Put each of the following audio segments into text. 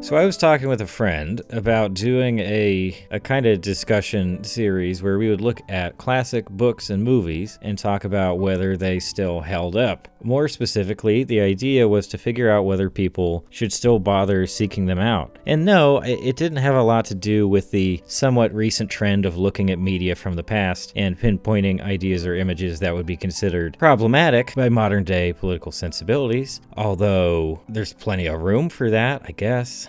So I was talking with a friend about doing a kind of discussion series where we would look at classic books and movies and talk about whether they still held up. More specifically, the idea was to figure out whether people should still bother seeking them out. And no, it didn't have a lot to do with the somewhat recent trend of looking at media from the past and pinpointing ideas or images that would be considered problematic by modern day political sensibilities, although there's plenty of room for that, I guess.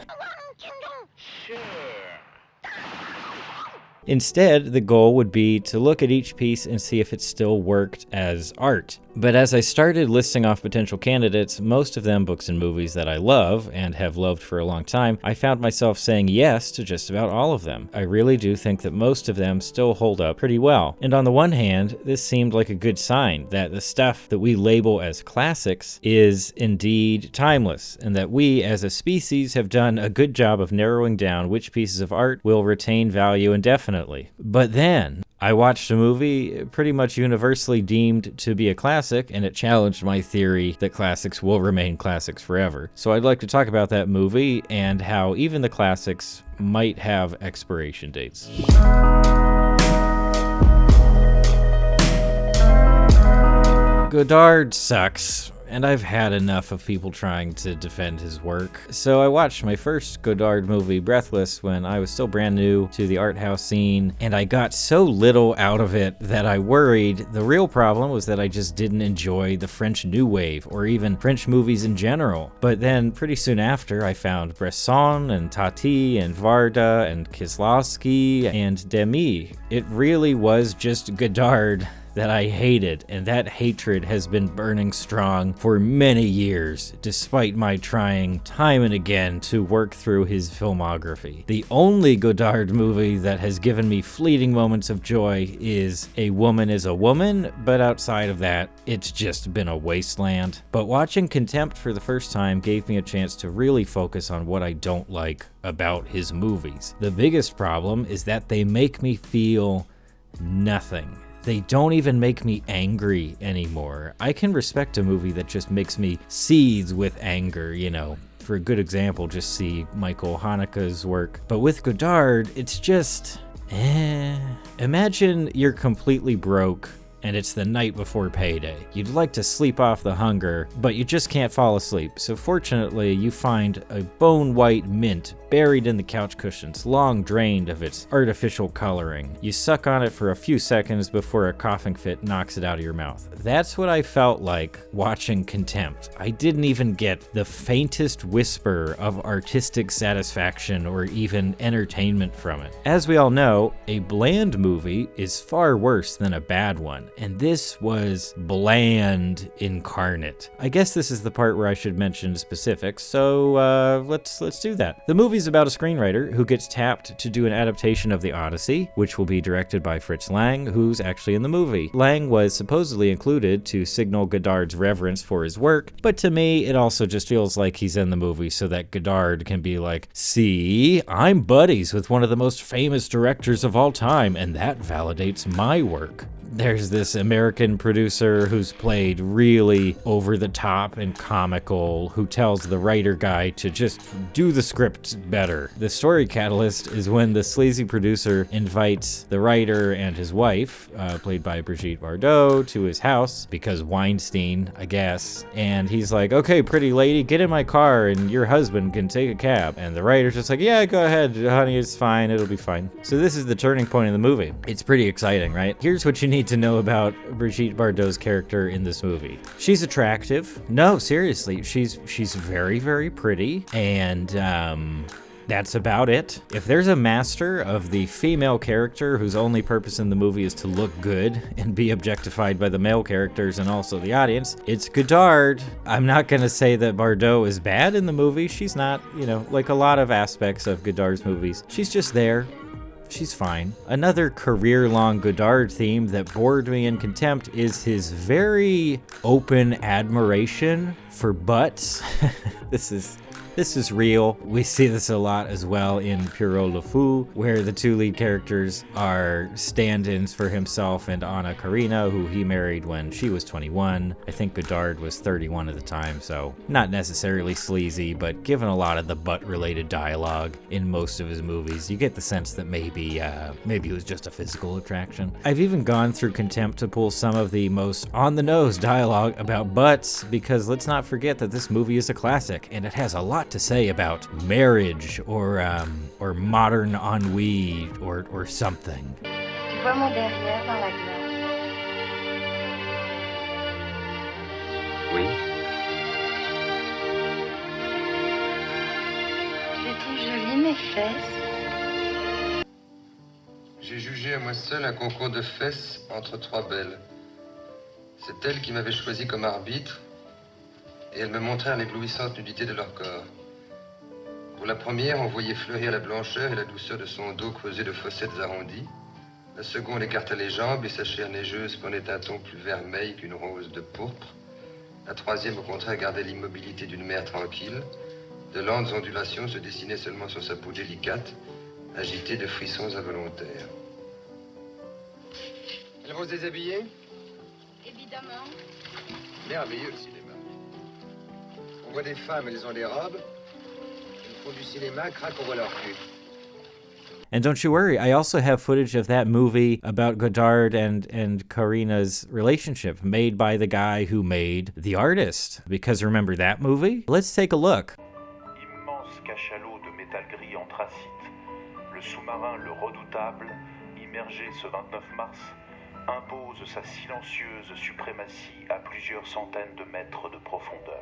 Instead, the goal would be to look at each piece and see if it still worked as art. But as I started listing off potential candidates, most of them books and movies that I love and have loved for a long time, I found myself saying yes to just about all of them. I really do think that most of them still hold up pretty well. And on the one hand, this seemed like a good sign that the stuff that we label as classics is indeed timeless, and that we as a species have done a good job of narrowing down which pieces of art will retain value indefinitely. But then I watched a movie pretty much universally deemed to be a classic, and it challenged my theory that classics will remain classics forever. So I'd like to talk about that movie and how even the classics might have expiration dates. Godard sucks, and I've had enough of people trying to defend his work. So I watched my first Godard movie, Breathless, when I was still brand new to the art house scene, and I got so little out of it that I worried the real problem was that I just didn't enjoy the French New Wave, or even French movies in general. But then pretty soon after, I found Bresson and Tati and Varda and Kieslowski and Demy. It really was just Godard that I hated, and that hatred has been burning strong for many years, despite my trying time and again to work through his filmography. The only Godard movie that has given me fleeting moments of joy is A Woman is a Woman, but outside of that, it's just been a wasteland. But watching Contempt for the first time gave me a chance to really focus on what I don't like about his movies. The biggest problem is that they make me feel nothing. They don't even make me angry anymore. I can respect a movie that just makes me seethe with anger, you know. For a good example, just see Michael Haneke's work. But with Godard, it's just, Imagine you're completely broke and it's the night before payday. You'd like to sleep off the hunger, but you just can't fall asleep. So fortunately, you find a bone-white mint buried in the couch cushions, long drained of its artificial coloring. You suck on it for a few seconds before a coughing fit knocks it out of your mouth. That's what I felt like watching Contempt. I didn't even get the faintest whisper of artistic satisfaction or even entertainment from it. As we all know, a bland movie is far worse than a bad one. And this was bland incarnate. I guess this is the part where I should mention specifics, so let's do that. The movie's about a screenwriter who gets tapped to do an adaptation of The Odyssey, which will be directed by Fritz Lang, who's actually in the movie. Lang was supposedly included to signal Godard's reverence for his work, but to me, it also just feels like he's in the movie so that Godard can be like, see, I'm buddies with one of the most famous directors of all time, and that validates my work. There's this American producer who's played really over the top and comical, who tells the writer guy to just do the script better. The story catalyst is when the sleazy producer invites the writer and his wife, played by Brigitte Bardot, to his house, because Weinstein, I guess, and he's like, okay, pretty lady, get in my car and your husband can take a cab. And the writer's just like, yeah, go ahead, honey, it's fine, it'll be fine. So this is the turning point in the movie. It's pretty exciting, right? Here's what you need to know about Brigitte Bardot's character in this movie. She's attractive. No, seriously, she's very, very pretty, and that's about it. If there's a master of the female character whose only purpose in the movie is to look good and be objectified by the male characters and also the audience, it's Godard. I'm not gonna say that Bardot is bad in the movie. She's not, like a lot of aspects of Godard's movies. She's just there. She's fine. Another career-long Godard theme that bored me in Contempt is his very open admiration for butts. This is This is real. We see this a lot as well in Pierrot le Fou, where the two lead characters are stand-ins for himself and Anna Karina, who he married when she was 21. I think Godard was 31 at the time, so not necessarily sleazy, but given a lot of the butt-related dialogue in most of his movies, you get the sense that maybe it was just a physical attraction. I've even gone through Contempt to pull some of the most on-the-nose dialogue about butts, because let's not forget that this movie is a classic, and it has a lot to say about marriage or modern ennui or something. Tu vois mon derrière dans la glace? Oui. Je trouve jolies mes fesses. J'ai jugé à moi seul un concours de fesses entre trois belles. C'est elles qui m'avaient choisi comme arbitre, et elles me montrèrent l'éblouissante nudité de leur corps. Pour la première, on voyait fleurir la blancheur et la douceur de son dos creusé de fossettes arrondies. La seconde écarta les jambes et sa chair neigeuse prenait un ton plus vermeil qu'une rose de pourpre. La troisième, au contraire, gardait l'immobilité d'une mer tranquille. De lentes ondulations se dessinaient seulement sur sa peau délicate, agitée de frissons involontaires. Elles vont se déshabiller? Évidemment. Merveilleux le cinéma. On voit des femmes, elles ont des robes. Elles font du cinéma, crac, on voit leur cul. And don't you worry, I also have footage of that movie about Godard and Karina's relationship, made by the guy who made The Artist. Because remember that movie? Let's take a look. Immense cachalot de métal gris anthracite, le sous-marin Le Redoutable, immergé ce 29 mars, impose sa silencieuse suprématie à plusieurs centaines de mètres de profondeur.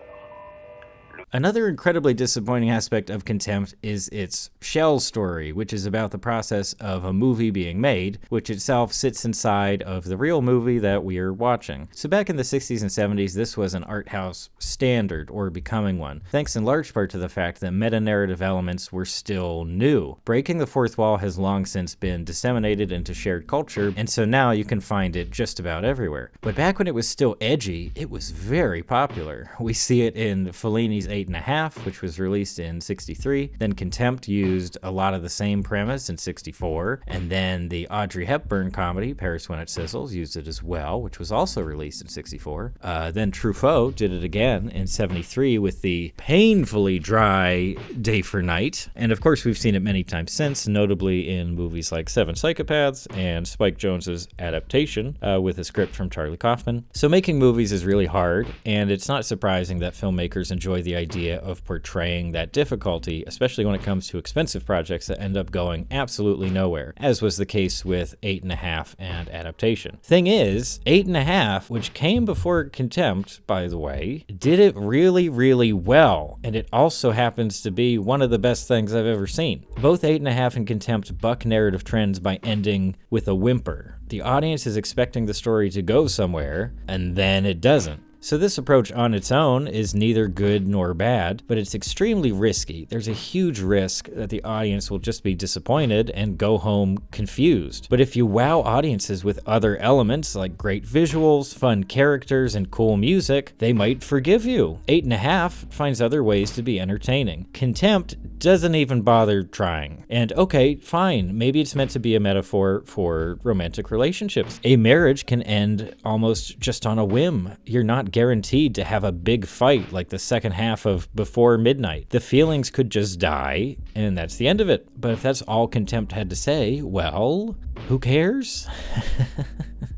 Another incredibly disappointing aspect of Contempt is its shell story, which is about the process of a movie being made, which itself sits inside of the real movie that we are watching. So back in the 60s and 70s, this was an art house standard, or becoming one, thanks in large part to the fact that meta-narrative elements were still new. Breaking the fourth wall has long since been disseminated into shared culture, and so now you can find it just about everywhere. But back when it was still edgy, it was very popular. We see it in Fellini's 8½, which was released in 63. Then Contempt used a lot of the same premise in 64. And then the Audrey Hepburn comedy, Paris When It Sizzles, used it as well, which was also released in 64. Then Truffaut did it again in 73 with the painfully dry Day for Night. And of course, we've seen it many times since, notably in movies like Seven Psychopaths and Spike Jonze's adaptation with a script from Charlie Kaufman. So making movies is really hard, and it's not surprising that filmmakers enjoy the idea of portraying that difficulty, especially when it comes to expensive projects that end up going absolutely nowhere, as was the case with 8½, and adaptation. Thing is, 8½, which came before Contempt, by the way, did it really, really well, and it also happens to be one of the best things I've ever seen. Both 8½, and Contempt buck narrative trends by ending with a whimper. The audience is expecting the story to go somewhere, and then it doesn't. So this approach on its own is neither good nor bad, but it's extremely risky. There's a huge risk that the audience will just be disappointed and go home confused. But if you wow audiences with other elements like great visuals, fun characters, and cool music, they might forgive you. 8½, finds other ways to be entertaining. Contempt doesn't even bother trying. And okay, fine, maybe it's meant to be a metaphor for romantic relationships. A marriage can end almost just on a whim. You're not guaranteed to have a big fight like the second half of Before Midnight. The feelings could just die, and that's the end of it. But if that's all Contempt had to say, well, who cares?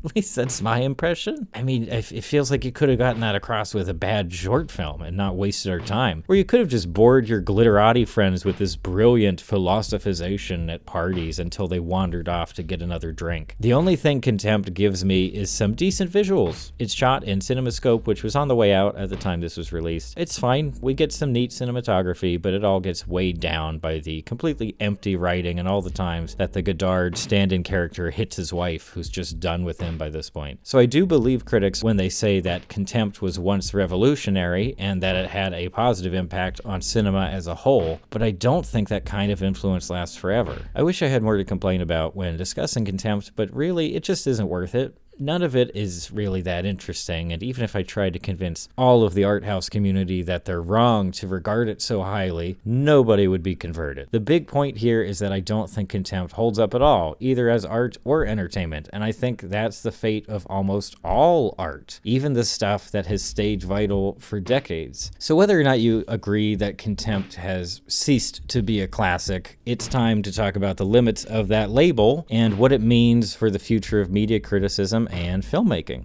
At least that's my impression. I mean, it feels like you could have gotten that across with a bad short film and not wasted our time. Or you could have just bored your glitterati friends with this brilliant philosophization at parties until they wandered off to get another drink. The only thing Contempt gives me is some decent visuals. It's shot in CinemaScope, which was on the way out at the time this was released. It's fine. We get some neat cinematography, but it all gets weighed down by the completely empty writing and all the times that the Godard stand-in character hits his wife, who's just done with him by this point. So I do believe critics when they say that Contempt was once revolutionary and that it had a positive impact on cinema as a whole, but I don't think that kind of influence lasts forever. I wish I had more to complain about when discussing Contempt, but really, it just isn't worth it. none of it is really that interesting, and even if I tried to convince all of the art house community that they're wrong to regard it so highly, nobody would be converted. The big point here is that I don't think Contempt holds up at all, either as art or entertainment, and I think that's the fate of almost all art, even the stuff that has stayed vital for decades. So whether or not you agree that Contempt has ceased to be a classic, it's time to talk about the limits of that label and what it means for the future of media criticism and filmmaking.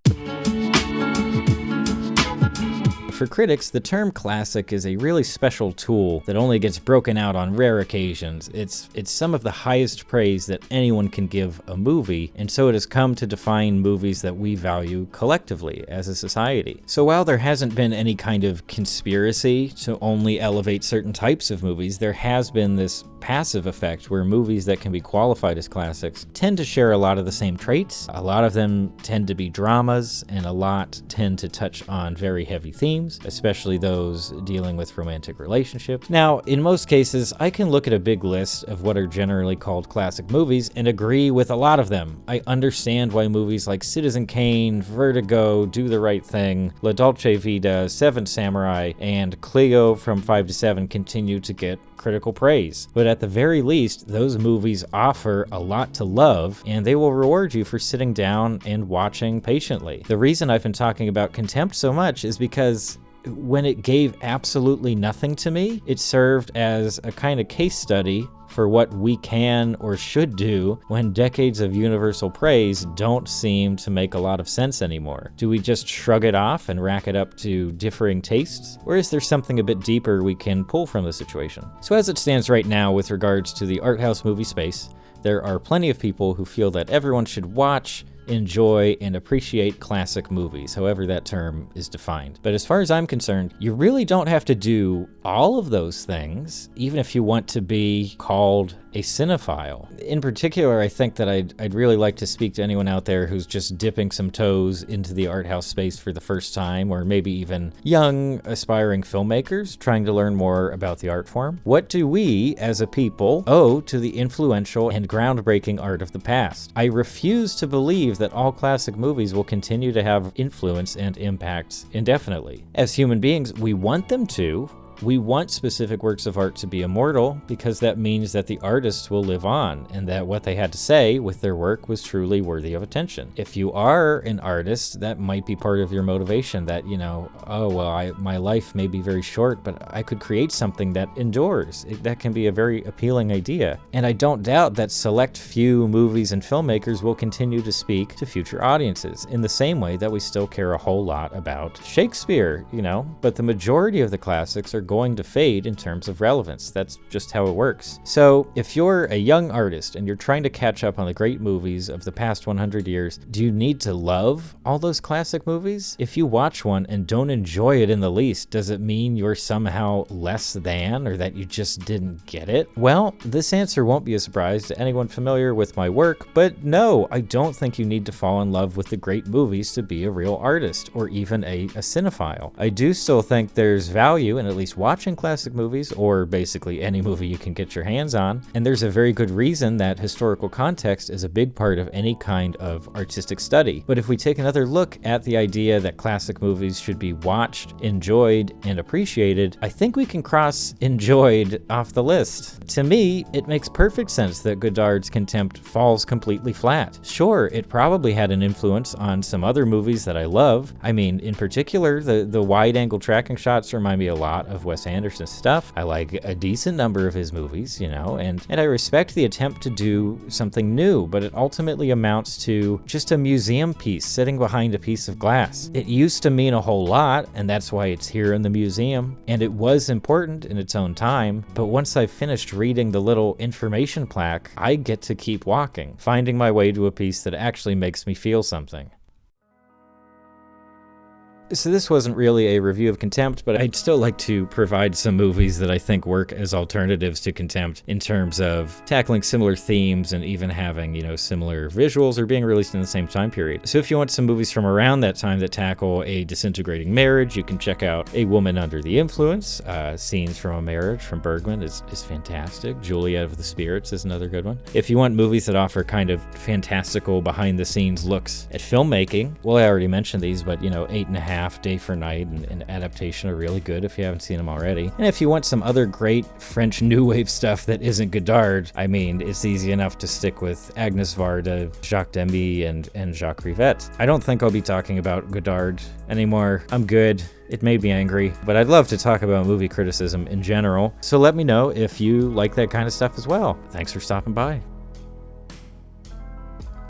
For critics, the term classic is a really special tool that only gets broken out on rare occasions. It's some of the highest praise that anyone can give a movie, and so it has come to define movies that we value collectively as a society. So while there hasn't been any kind of conspiracy to only elevate certain types of movies, there has been this passive effect where movies that can be qualified as classics tend to share a lot of the same traits. A lot of them tend to be dramas, and a lot tend to touch on very heavy themes, especially those dealing with romantic relationships. Now, in most cases, I can look at a big list of what are generally called classic movies and agree with a lot of them. I understand why movies like Citizen Kane, Vertigo, Do the Right Thing, La Dolce Vita, Seven Samurai, and Cleo from 5 to 7 continue to get critical praise. But at the very least, those movies offer a lot to love, and they will reward you for sitting down and watching patiently. The reason I've been talking about Contempt so much is because when it gave absolutely nothing to me, it served as a kind of case study for what we can or should do when decades of universal praise don't seem to make a lot of sense anymore. Do we just shrug it off and rack it up to differing tastes? Or is there something a bit deeper we can pull from the situation? So as it stands right now with regards to the art house movie space, there are plenty of people who feel that everyone should watch, enjoy, and appreciate classic movies, however that term is defined. But as far as I'm concerned, you really don't have to do all of those things, even if you want to be called a cinephile. In particular, I think that I'd really like to speak to anyone out there who's just dipping some toes into the art house space for the first time, or maybe even young, aspiring filmmakers trying to learn more about the art form. What do we, as a people, owe to the influential and groundbreaking art of the past? I refuse to believe that all classic movies will continue to have influence and impact indefinitely. As human beings, we want them to. We want specific works of art to be immortal because that means that the artists will live on and that what they had to say with their work was truly worthy of attention. If you are an artist, that might be part of your motivation that, my life may be very short, but I could create something that endures. That can be a very appealing idea. And I don't doubt that select few movies and filmmakers will continue to speak to future audiences in the same way that we still care a whole lot about Shakespeare, but the majority of the classics are going to fade in terms of relevance. That's just how it works. So if you're a young artist and you're trying to catch up on the great movies of the past 100 years, do you need to love all those classic movies? If you watch one and don't enjoy it in the least, does it mean you're somehow less than, or that you just didn't get it? Well, this answer won't be a surprise to anyone familiar with my work, but no, I don't think you need to fall in love with the great movies to be a real artist, or even a cinephile. I do still think there's value in at least watching classic movies, or basically any movie you can get your hands on, and there's a very good reason that historical context is a big part of any kind of artistic study. But if we take another look at the idea that classic movies should be watched, enjoyed, and appreciated, I think we can cross enjoyed off the list. To me, it makes perfect sense that Godard's Contempt falls completely flat. Sure, it probably had an influence on some other movies that I love. I mean, in particular, the wide-angle tracking shots remind me a lot of Wes Anderson's stuff. I like a decent number of his movies, and I respect the attempt to do something new, but it ultimately amounts to just a museum piece sitting behind a piece of glass. It used to mean a whole lot, and that's why it's here in the museum, and it was important in its own time, but once I've finished reading the little information plaque, I get to keep walking, finding my way to a piece that actually makes me feel something. So this wasn't really a review of Contempt, but I'd still like to provide some movies that I think work as alternatives to Contempt in terms of tackling similar themes and even having, similar visuals or being released in the same time period. So if you want some movies from around that time that tackle a disintegrating marriage, you can check out A Woman Under the Influence. Scenes from a Marriage from Bergman is fantastic. Juliet of the Spirits is another good one. If you want movies that offer kind of fantastical behind-the-scenes looks at filmmaking, well, I already mentioned these, but 8½, Day for Night and Adaptation are really good if you haven't seen them already. And if you want some other great French New Wave stuff that isn't Godard, I mean, it's easy enough to stick with Agnes Varda, Jacques Demy, and Jacques Rivette. I don't think I'll be talking about Godard anymore. I'm good. It made me angry, but I'd love to talk about movie criticism in general. So let me know if you like that kind of stuff as well. Thanks for stopping by.